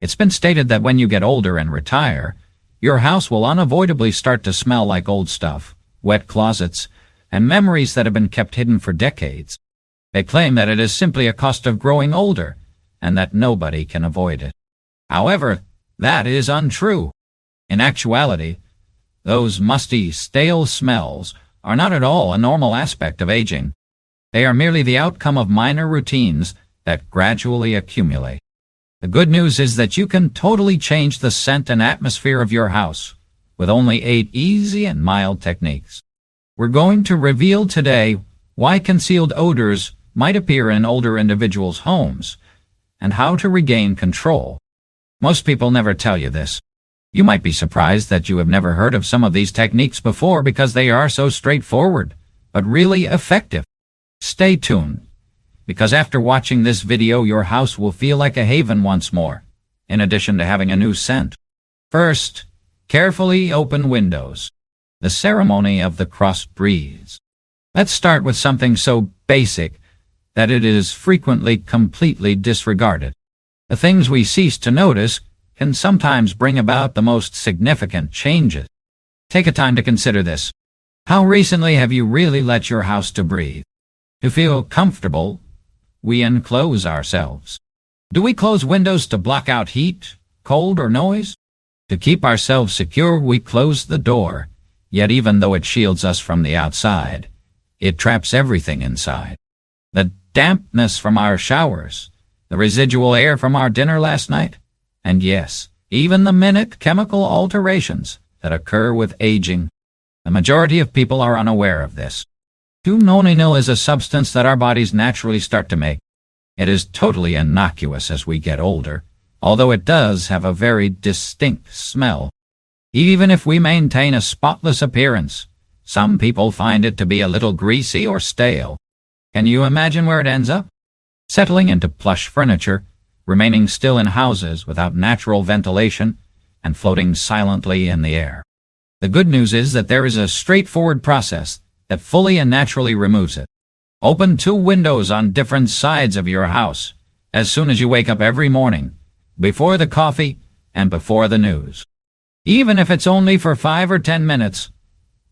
It's been stated that when you get older and retire, your house will unavoidably start to smell like old stuff, wet closets, and memories that have been kept hidden for decades. They claim that it is simply a cost of growing older, and that nobody can avoid it. However, that is untrue. In actuality, those musty, stale smells are not at all a normal aspect of aging. They are merely the outcome of minor routines that gradually accumulate. The good news is that you can totally change the scent and atmosphere of your house with only 8 easy and mild techniques. We're going to reveal today why concealed odors might appear in older individuals' homes and how to regain control. Most people never tell you this. You might be surprised that you have never heard of some of these techniques before because they are so straightforward, but really effective. Stay tuned, because after watching this video, your house will feel like a haven once more, in addition to having a new scent. First, carefully open windows. The ceremony of the cross breeze. Let's start with something so basic that it is frequently completely disregarded. The things we cease to notice can sometimes bring about the most significant changes. Take a time to consider this. How recently have you really let your house to breathe? To feel comfortable, we enclose ourselves. Do we close windows to block out heat, cold, or noise? To keep ourselves secure, we close the door, yet even though it shields us from the outside, it traps everything inside. The dampness from our showers, the residual air from our dinner last night, and yes, even the minute chemical alterations that occur with aging. The majority of people are unaware of this. 2-nonenal is a substance that our bodies naturally start to make. It is totally innocuous as we get older, although it does have a very distinct smell. Even if we maintain a spotless appearance, some people find it to be a little greasy or stale. Can you imagine where it ends up? Settling into plush furniture, remaining still in houses without natural ventilation, and floating silently in the air. The good news is that there is a straightforward process that fully and naturally removes it. Open 2 windows on different sides of your house as soon as you wake up every morning, before the coffee and before the news. Even if it's only for 5 or 10 minutes,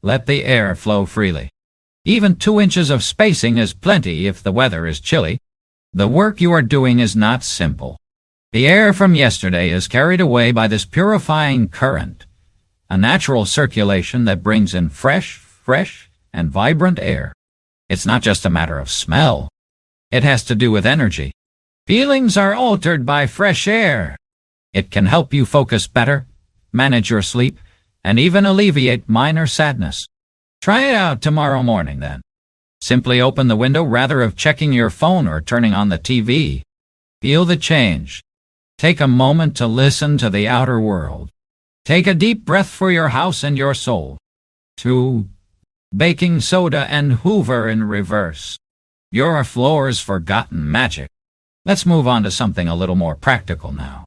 let the air flow freely. Even 2 inches of spacing is plenty if the weather is chilly. The work you are doing is not simple. The air from yesterday is carried away by this purifying current, a natural circulation that brings in fresh, and vibrant air. It's not just a matter of smell. It has to do with energy. Feelings are altered by fresh air. It can help you focus better, manage your sleep, and even alleviate minor sadness. Try it out tomorrow morning then. Simply open the window rather of checking your phone or turning on the TV. Feel the change. Take a moment to listen to the outer world. Take a deep breath for your house and your soul. 2. Baking soda and Hoover in reverse. Your floor's forgotten magic. Let's move on to something a little more practical now.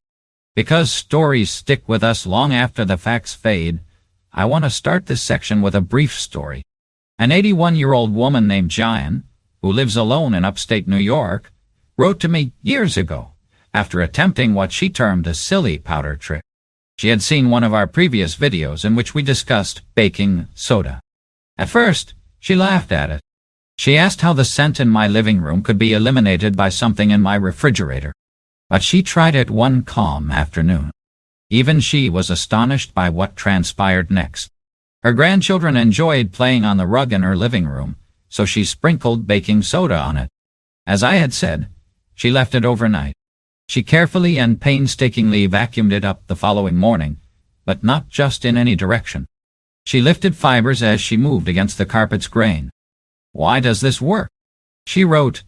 Because stories stick with us long after the facts fade, I want to start this section with a brief story. An 81-year-old woman named Jan, who lives alone in upstate New York, wrote to me years ago after attempting what she termed a silly powder trick. She had seen one of our previous videos in which we discussed baking soda. At first, she laughed at it. She asked how the scent in my living room could be eliminated by something in my refrigerator. But she tried it one calm afternoon. Even she was astonished by what transpired next. Her grandchildren enjoyed playing on the rug in her living room, so she sprinkled baking soda on it. As I had said, she left it overnight. She carefully and painstakingly vacuumed it up the following morning, but not just in any direction. She lifted fibers as she moved against the carpet's grain. Why does this work? She wrote,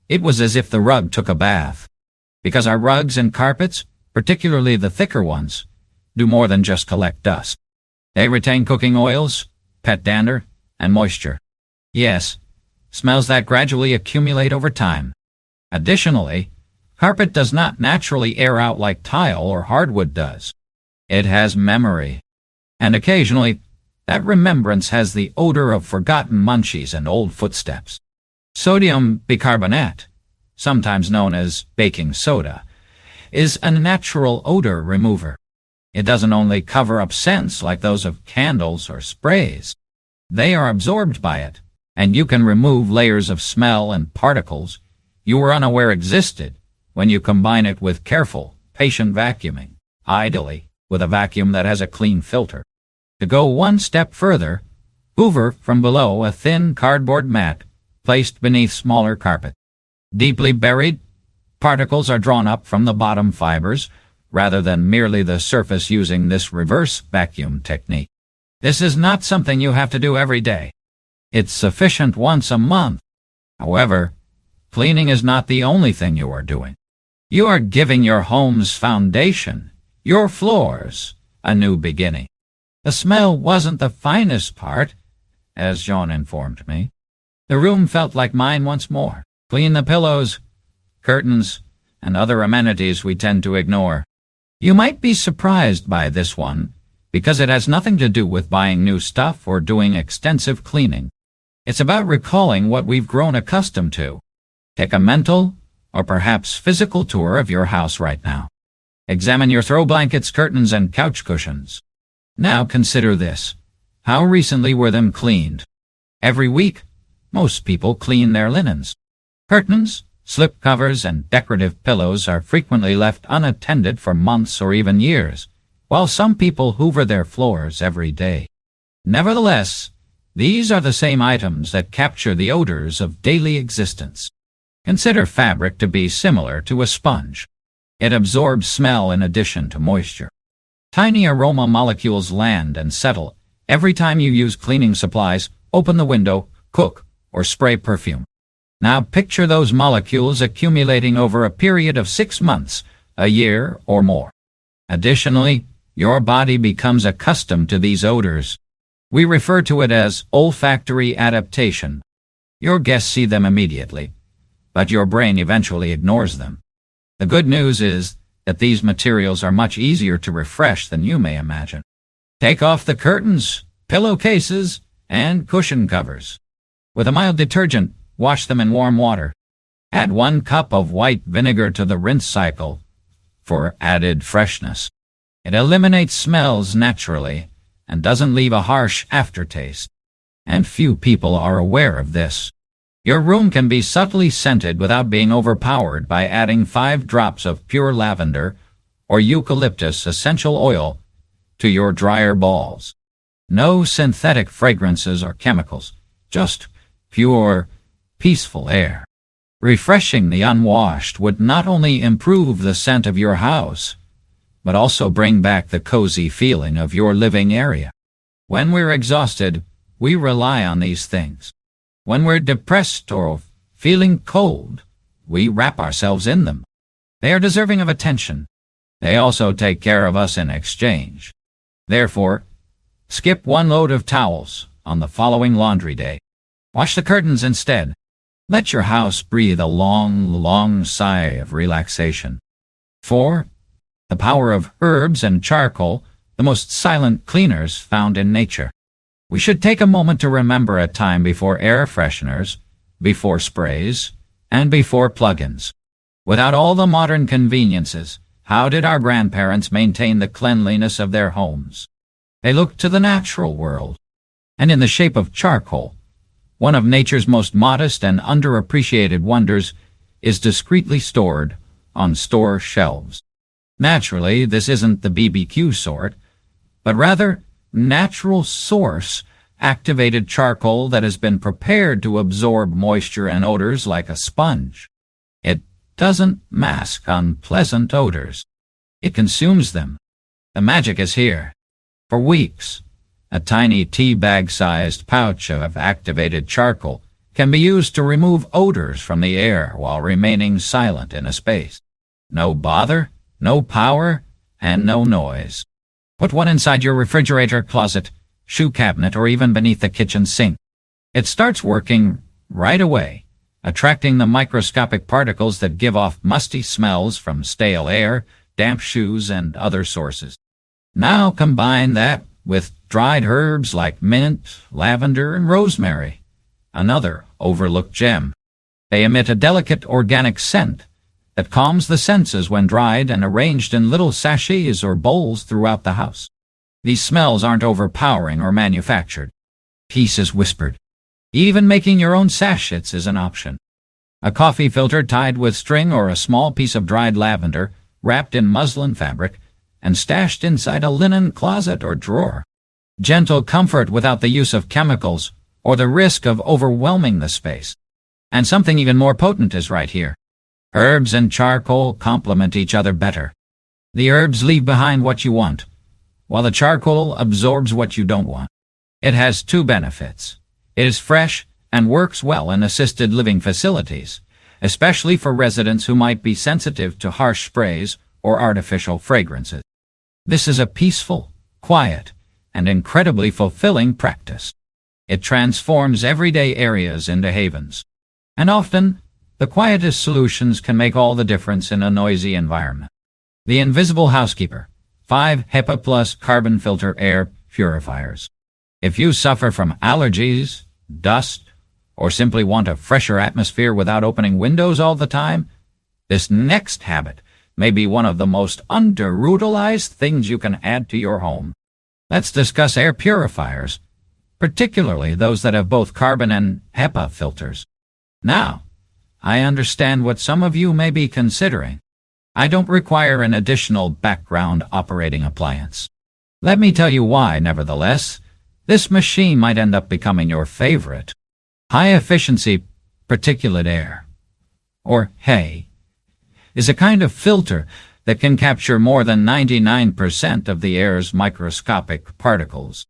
it was as if the rug took a bath. Because our rugs and carpets, particularly the thicker ones, do more than just collect dust. They retain cooking oils, pet dander, and moisture. Yes, smells that gradually accumulate over time. Additionally, carpet does not naturally air out like tile or hardwood does. It has memory. And occasionally, that remembrance has the odor of forgotten munchies and old footsteps. Sodium bicarbonate, sometimes known as baking soda, is a natural odor remover. It doesn't only cover up scents like those of candles or sprays. They are absorbed by it, and you can remove layers of smell and particles you were unaware existed when you combine it with careful, patient vacuuming, ideally with a vacuum that has a clean filter. To go one step further, hoover from below a thin cardboard mat placed beneath smaller carpet. Deeply buried, particles are drawn up from the bottom fibers rather than merely the surface using this reverse vacuum technique. This is not something you have to do every day. It's sufficient once a month. However, cleaning is not the only thing you are doing. You are giving your home's foundation, your floors, a new beginning. The smell wasn't the finest part, as Jean informed me. The room felt like mine once more. Clean the pillows, curtains, and other amenities we tend to ignore. You might be surprised by this one, because it has nothing to do with buying new stuff or doing extensive cleaning. It's about recalling what we've grown accustomed to. Take a mental, or perhaps physical tour of your house right now. Examine your throw blankets, curtains, and couch cushions. Now consider this. How recently were them cleaned? Every week, most people clean their linens. Curtains, slip covers, and decorative pillows are frequently left unattended for months or even years, while some people hoover their floors every day. Nevertheless, these are the same items that capture the odors of daily existence. Consider fabric to be similar to a sponge. It absorbs smell in addition to moisture. Tiny aroma molecules land and settle every time you use cleaning supplies, open the window, cook, or spray perfume. Now picture those molecules accumulating over a period of 6 months, a year, or more. Additionally, your body becomes accustomed to these odors. We refer to it as olfactory adaptation. Your guests see them immediately, but your brain eventually ignores them. The good news is that these materials are much easier to refresh than you may imagine. Take off the curtains, pillowcases, and cushion covers. With a mild detergent, wash them in warm water. Add 1 cup of white vinegar to the rinse cycle for added freshness. It eliminates smells naturally and doesn't leave a harsh aftertaste. And few people are aware of this. Your room can be subtly scented without being overpowered by adding 5 drops of pure lavender or eucalyptus essential oil to your dryer balls. No synthetic fragrances or chemicals, just pure, peaceful air. Refreshing the unwashed would not only improve the scent of your house, but also bring back the cozy feeling of your living area. When we're exhausted, we rely on these things. When we're depressed or feeling cold, we wrap ourselves in them. They are deserving of attention. They also take care of us in exchange. Therefore, skip 1 load of towels on the following laundry day. Wash the curtains instead. Let your house breathe a long, long sigh of relaxation. 4. The power of herbs and charcoal, the most silent cleaners found in nature. We should take a moment to remember a time before air fresheners, before sprays, and before plug-ins. Without all the modern conveniences, how did our grandparents maintain the cleanliness of their homes? They looked to the natural world, and in the shape of charcoal, one of nature's most modest and underappreciated wonders, is discreetly stored on store shelves. Naturally, this isn't the BBQ sort, but rather natural source activated charcoal that has been prepared to absorb moisture and odors like a sponge. It doesn't mask unpleasant odors. It consumes them. The magic is here. For weeks, a tiny tea bag-sized pouch of activated charcoal can be used to remove odors from the air while remaining silent in a space. No bother, no power, and no noise. Put one inside your refrigerator, closet, shoe cabinet, or even beneath the kitchen sink. It starts working right away, attracting the microscopic particles that give off musty smells from stale air, damp shoes, and other sources. Now combine that with dried herbs like mint, lavender, and rosemary, another overlooked gem. They emit a delicate organic scent that calms the senses when dried and arranged in little sachets or bowls throughout the house. These smells aren't overpowering or manufactured. Peace is whispered. Even making your own sachets is an option. A coffee filter tied with string or a small piece of dried lavender, wrapped in muslin fabric, and stashed inside a linen closet or drawer. Gentle comfort without the use of chemicals or the risk of overwhelming the space. And something even more potent is right here. Herbs and charcoal complement each other better. The herbs leave behind what you want, while the charcoal absorbs what you don't want. It has two benefits. It is fresh and works well in assisted living facilities, especially for residents who might be sensitive to harsh sprays or artificial fragrances. This is a peaceful, quiet, and incredibly fulfilling practice. It transforms everyday areas into havens. And often, the quietest solutions can make all the difference in a noisy environment. The Invisible Housekeeper. 5 HEPA plus carbon filter air purifiers. If you suffer from allergies, dust, or simply want a fresher atmosphere without opening windows all the time, this next habit may be one of the most under-utilized things you can add to your home. Let's discuss air purifiers, particularly those that have both carbon and HEPA filters. Now, I understand what some of you may be considering. I don't require an additional background operating appliance. Let me tell you why, nevertheless. This machine might end up becoming your favorite. High-efficiency particulate air, or HEPA, is a kind of filter that can capture more than 99% of the air's microscopic particles.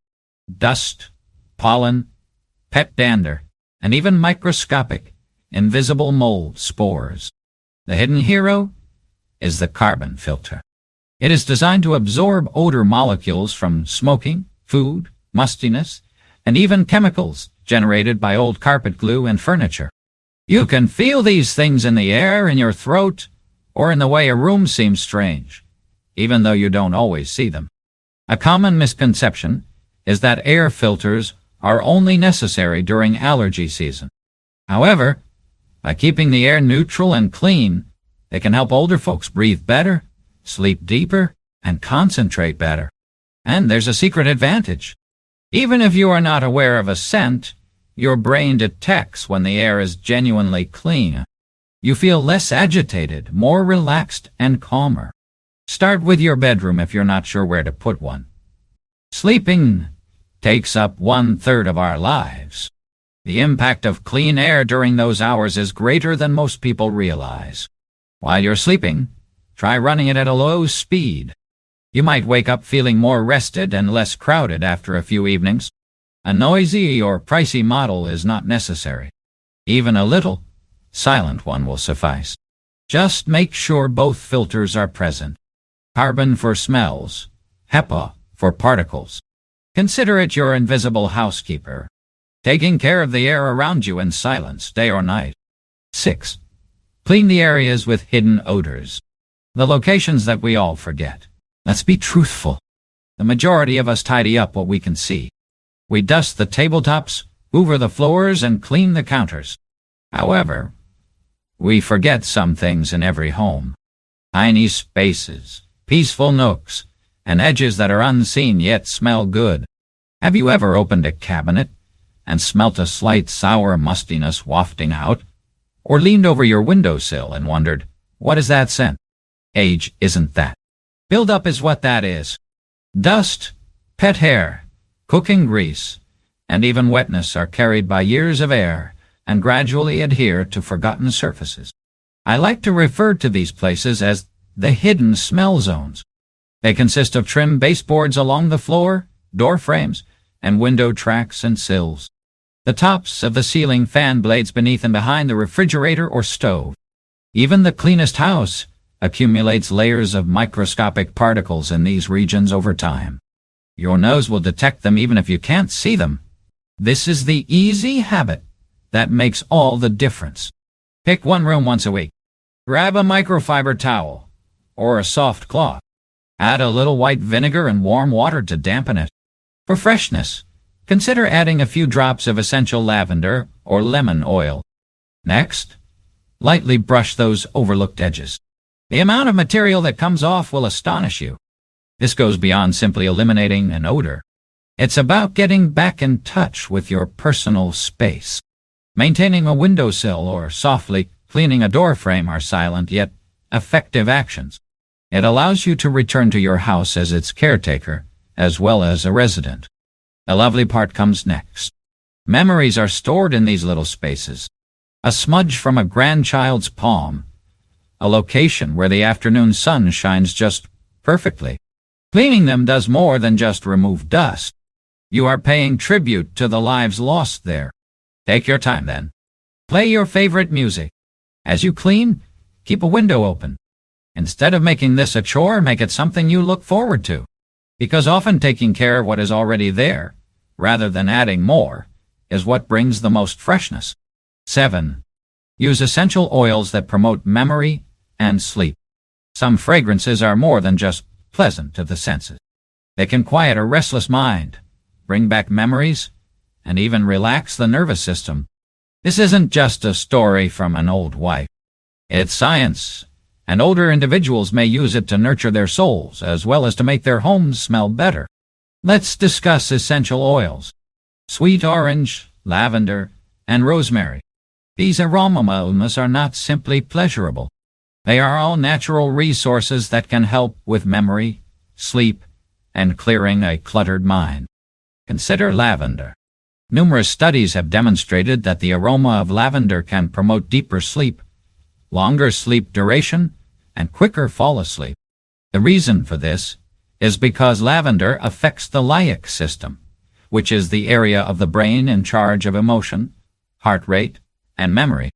Dust, pollen, pet dander, and even microscopic, invisible mold spores. The hidden hero is the carbon filter. It is designed to absorb odor molecules from smoking, food, mustiness, and even chemicals generated by old carpet glue and furniture. You can feel these things in the air, in your throat, or in the way a room seems strange, even though you don't always see them. A common misconception is that air filters are only necessary during allergy season. However, by keeping the air neutral and clean, they can help older folks breathe better, sleep deeper, and concentrate better. And there's a secret advantage. Even if you are not aware of a scent, your brain detects when the air is genuinely clean. You feel less agitated, more relaxed, and calmer. Start with your bedroom if you're not sure where to put one. Sleeping takes up 1/3 of our lives. The impact of clean air during those hours is greater than most people realize. While you're sleeping, try running it at a low speed. You might wake up feeling more rested and less crowded after a few evenings. A noisy or pricey model is not necessary. Even a little, silent one will suffice. Just make sure both filters are present. Carbon for smells, HEPA for particles. Consider it your invisible housekeeper, taking care of the air around you in silence, day or night. 6. Clean the areas with hidden odors. The locations that we all forget. Let's be truthful. The majority of us tidy up what we can see. We dust the tabletops, hoover the floors, and clean the counters. However, we forget some things in every home. Tiny spaces, peaceful nooks, and edges that are unseen yet smell good. Have you ever opened a cabinet and smelt a slight sour mustiness wafting out? Or leaned over your windowsill and wondered, what is that scent? Age isn't that. Build-up is what that is. Dust, pet hair, cooking grease, and even wetness are carried by years of air and gradually adhere to forgotten surfaces. I like to refer to these places as the hidden smell zones. They consist of trim baseboards along the floor, door frames, and window tracks and sills. The tops of the ceiling fan blades beneath and behind the refrigerator or stove. Even the cleanest house accumulates layers of microscopic particles in these regions over time. Your nose will detect them even if you can't see them. This is the easy habit that makes all the difference. Pick one room once a week. Grab a microfiber towel or a soft cloth. Add a little white vinegar and warm water to dampen it. For freshness, consider adding a few drops of essential lavender or lemon oil. Next, Lightly brush those overlooked edges. The amount of material that comes off will astonish you. This goes beyond simply eliminating an odor. It's about getting back in touch with your personal space. Maintaining a windowsill or softly cleaning a door frame are silent yet effective actions. It allows you to return to your house as its caretaker, as well as a resident. The lovely part comes next. Memories are stored in these little spaces. A smudge from a grandchild's palm. A location where the afternoon sun shines just perfectly. Cleaning them does more than just remove dust. You are paying tribute to the lives lost there. Take your time then. Play your favorite music. As you clean, keep a window open. Instead of making this a chore, make it something you look forward to. Because often taking care of what is already there, rather than adding more, is what brings the most freshness. 7. Use essential oils that promote memory and sleep. Some fragrances are more than just pleasant to the senses. They can quiet a restless mind, bring back memories, and even relax the nervous system. This isn't just a story from an old wife. It's science, and older individuals may use it to nurture their souls as well as to make their homes smell better. Let's discuss essential oils. Sweet orange, lavender, and rosemary. These aromas are not simply pleasurable. They are all natural resources that can help with memory, sleep, and clearing a cluttered mind. Consider lavender. Numerous studies have demonstrated that the aroma of lavender can promote deeper sleep, longer sleep duration, and quicker fall asleep. The reason for this is because lavender affects the limbic system, which is the area of the brain in charge of emotion, heart rate, and memory.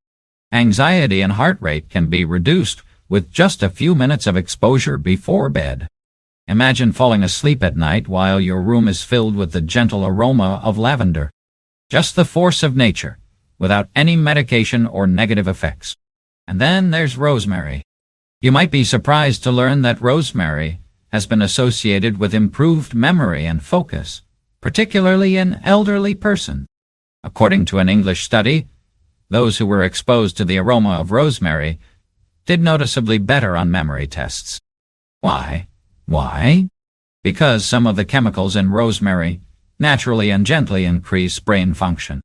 Anxiety and heart rate can be reduced with just a few minutes of exposure before bed. Imagine falling asleep at night while your room is filled with the gentle aroma of lavender. Just the force of nature, without any medication or negative effects. And then there's rosemary. You might be surprised to learn that rosemary has been associated with improved memory and focus, particularly in elderly persons. According to an English study, those who were exposed to the aroma of rosemary did noticeably better on memory tests. Why? Because some of the chemicals in rosemary naturally and gently increase brain function.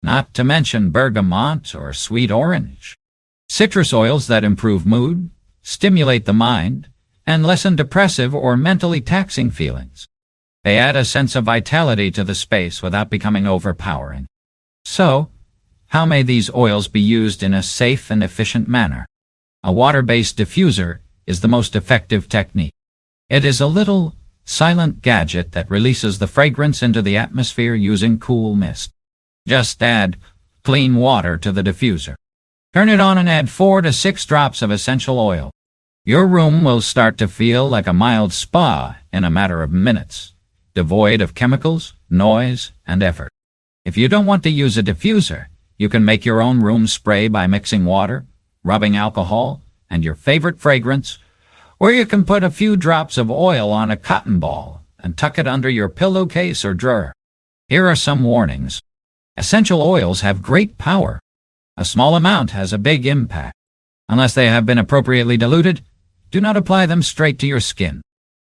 Not to mention bergamot or sweet orange. Citrus oils that improve mood, stimulate the mind, and lessen depressive or mentally taxing feelings. They add a sense of vitality to the space without becoming overpowering. So, how may these oils be used in a safe and efficient manner? A water-based diffuser is the most effective technique. It is a little, silent gadget that releases the fragrance into the atmosphere using cool mist. Just add clean water to the diffuser. Turn it on and add 4 to 6 drops of essential oil. Your room will start to feel like a mild spa in a matter of minutes, devoid of chemicals, noise, and effort. If you don't want to use a diffuser, you can make your own room spray by mixing water, rubbing alcohol, and your favorite fragrance, or you can put a few drops of oil on a cotton ball and tuck it under your pillowcase or drawer. Here are some warnings. Essential oils have great power. A small amount has a big impact. Unless they have been appropriately diluted, do not apply them straight to your skin.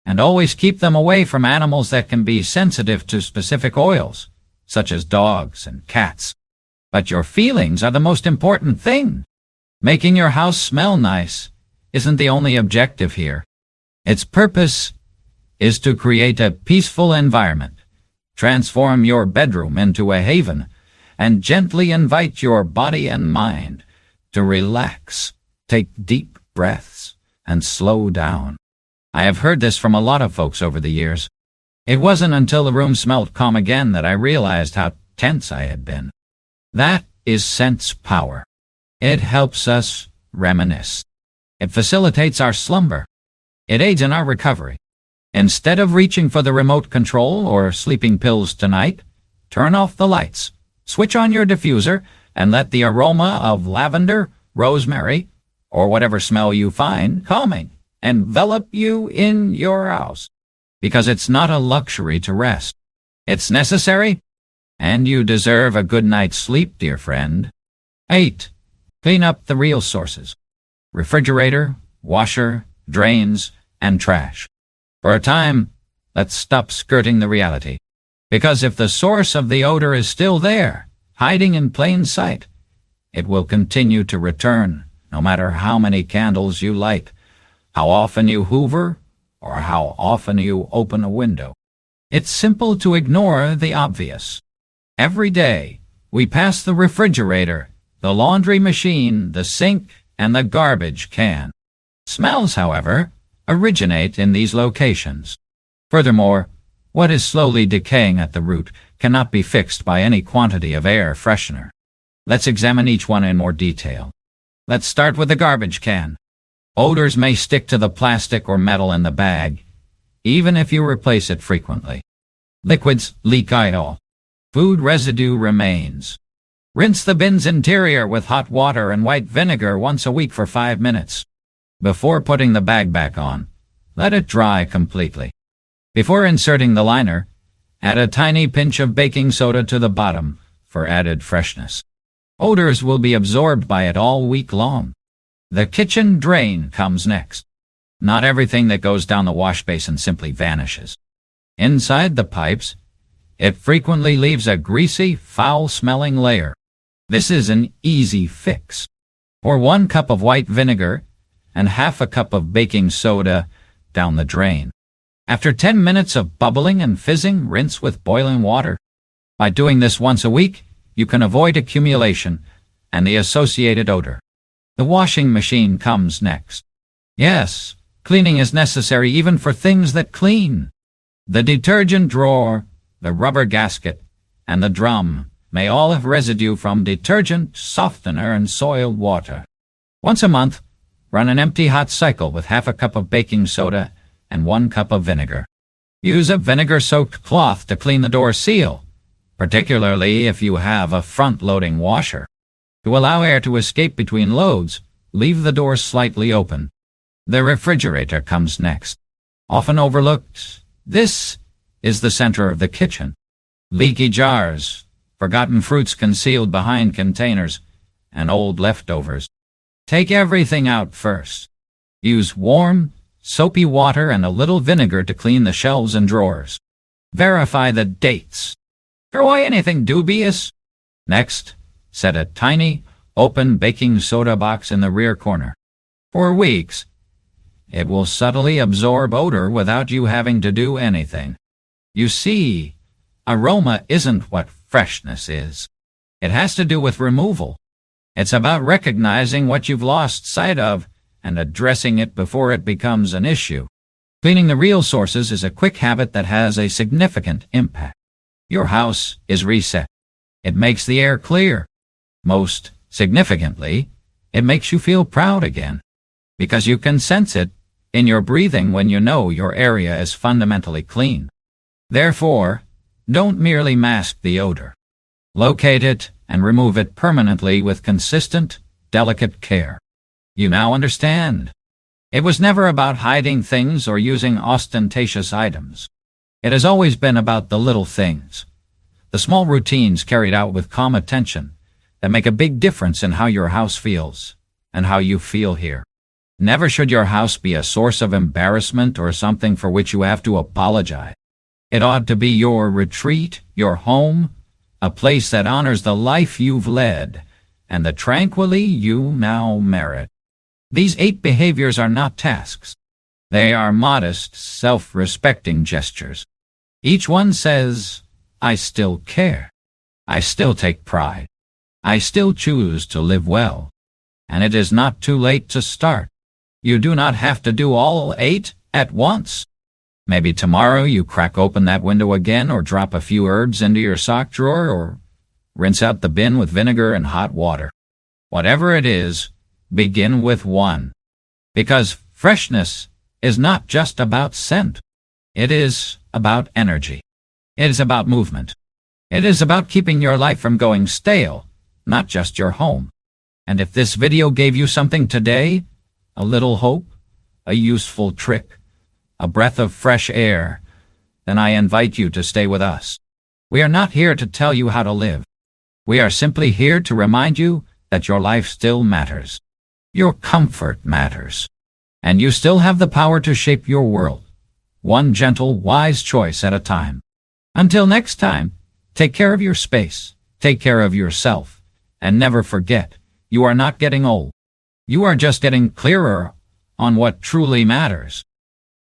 And always keep them away from animals that can be sensitive to specific oils, such as dogs and cats. But your feelings are the most important thing. Making your house smell nice isn't the only objective here. Its purpose is to create a peaceful environment, transform your bedroom into a haven, and gently invite your body and mind to relax, take deep breaths, and slow down. I have heard this from a lot of folks over the years. It wasn't until the room smelled calm again that I realized how tense I had been. That is scent's power. It helps us reminisce. It facilitates our slumber. It aids in our recovery. Instead of reaching for the remote control or sleeping pills tonight, turn off the lights, switch on your diffuser, and let the aroma of lavender, rosemary, or whatever smell you find calming envelop you in your house. Because it's not a luxury to rest. It's necessary, and you deserve a good night's sleep, dear friend. 8. Clean up the real sources: refrigerator, washer, drains, and trash. For a time, let's stop skirting the reality. Because if the source of the odor is still there, hiding in plain sight, it will continue to return, no matter how many candles you light, how often you hoover, or how often you open a window. It's simple to ignore the obvious. Every day, we pass the refrigerator, the laundry machine, the sink, and the garbage can. Smells, however, originate in these locations. Furthermore, what is slowly decaying at the root cannot be fixed by any quantity of air freshener. Let's examine each one in more detail. Let's start with the garbage can. Odors may stick to the plastic or metal in the bag, even if you replace it frequently. Liquids leak oil. Food residue remains. Rinse the bin's interior with hot water and white vinegar once a week for 5 minutes. Before putting the bag back on, let it dry completely. Before inserting the liner, add a tiny pinch of baking soda to the bottom for added freshness. Odors will be absorbed by it all week long. The kitchen drain comes next. Not everything that goes down the wash basin simply vanishes. Inside the pipes, it frequently leaves a greasy, foul-smelling layer. This is an easy fix. Pour 1 cup of white vinegar and half a cup of baking soda down the drain. After 10 minutes of bubbling and fizzing, rinse with boiling water. By doing this once a week, you can avoid accumulation and the associated odor. The washing machine comes next. Yes, cleaning is necessary even for things that clean. The detergent drawer, the rubber gasket, and the drum may all have residue from detergent, softener, and soiled water. Once a month, run an empty hot cycle with half a cup of baking soda and 1 cup of vinegar. Use a vinegar-soaked cloth to clean the door seal, particularly if you have a front-loading washer. To allow air to escape between loads, leave the door slightly open. The refrigerator comes next. Often overlooked, this is the center of the kitchen. Leaky jars, forgotten fruits concealed behind containers, and old leftovers. Take everything out first. Use warm, soapy water and a little vinegar to clean the shelves and drawers. Verify the dates. Throw away anything dubious. Next, set a tiny, open baking soda box in the rear corner. For weeks, it will subtly absorb odor without you having to do anything. You see, aroma isn't what freshness is. It has to do with removal. It's about recognizing what you've lost sight of and addressing it before it becomes an issue. Cleaning the real sources is a quick habit that has a significant impact. Your house is reset. It makes the air clear. Most significantly, it makes you feel proud again, because you can sense it in your breathing when you know your area is fundamentally clean. Therefore, don't merely mask the odor. Locate it and remove it permanently with consistent, delicate care. You now understand. It was never about hiding things or using ostentatious items. It has always been about the little things, the small routines carried out with calm attention that make a big difference in how your house feels and how you feel here. Never should your house be a source of embarrassment or something for which you have to apologize. It ought to be your retreat, your home, a place that honors the life you've led and the tranquility you now merit. These 8 behaviors are not tasks. They are modest, self-respecting gestures. Each one says, I still care. I still take pride. I still choose to live well. And it is not too late to start. You do not have to do all 8 at once. Maybe tomorrow you crack open that window again, or drop a few herbs into your sock drawer, or rinse out the bin with vinegar and hot water. Whatever it is, begin with 1. Because freshness is not just about scent. It is about energy. It is about movement. It is about keeping your life from going stale, not just your home. And if this video gave you something today, a little hope, a useful trick, a breath of fresh air, then I invite you to stay with us. We are not here to tell you how to live. We are simply here to remind you that your life still matters. Your comfort matters. And you still have the power to shape your world, one gentle, wise choice at a time. Until next time, take care of your space, take care of yourself, and never forget, you are not getting old. You are just getting clearer on what truly matters.